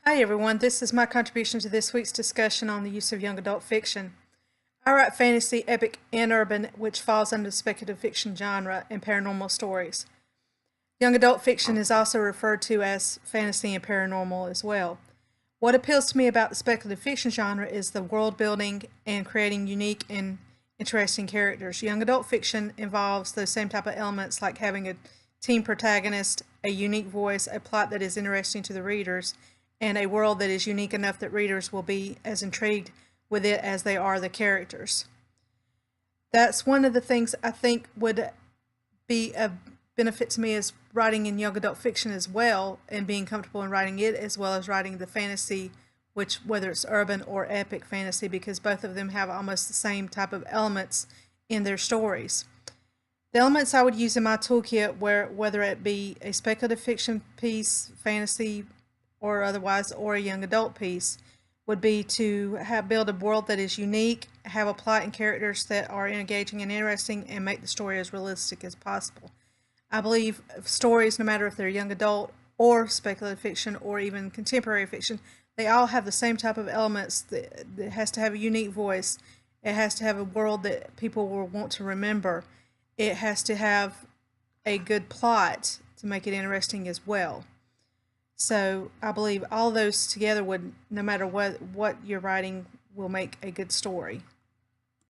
Hi everyone, this is my contribution to this week's discussion on the use of young adult fiction. I write fantasy, epic, and urban, which falls under the speculative fiction genre, and paranormal stories. Young adult fiction is also referred to as fantasy and paranormal as well. What appeals to me about the speculative fiction genre is the world building and creating unique and interesting characters. Young adult fiction involves those same type of elements like having a team protagonist, a unique voice, a plot that is interesting to the readers, and a world that is unique enough that readers will be as intrigued with it as they are the characters. That's one of the things I think would be a benefit to me as writing in young adult fiction as well, and being comfortable in writing it as well as writing the fantasy, which whether it's urban or epic fantasy, because both of them have almost the same type of elements in their stories. The elements I would use in my toolkit, whether it be a speculative fiction piece, fantasy, or otherwise, or a young adult piece, would be to build a world that is unique, have a plot and characters that are engaging and interesting, and make the story as realistic as possible. I believe stories, no matter if they're young adult or speculative fiction or even contemporary fiction, they all have the same type of elements. That it has to have a unique voice. It has to have a world that people will want to remember. It has to have a good plot to make it interesting as well. So I believe all those together would, no matter what you're writing, will make a good story.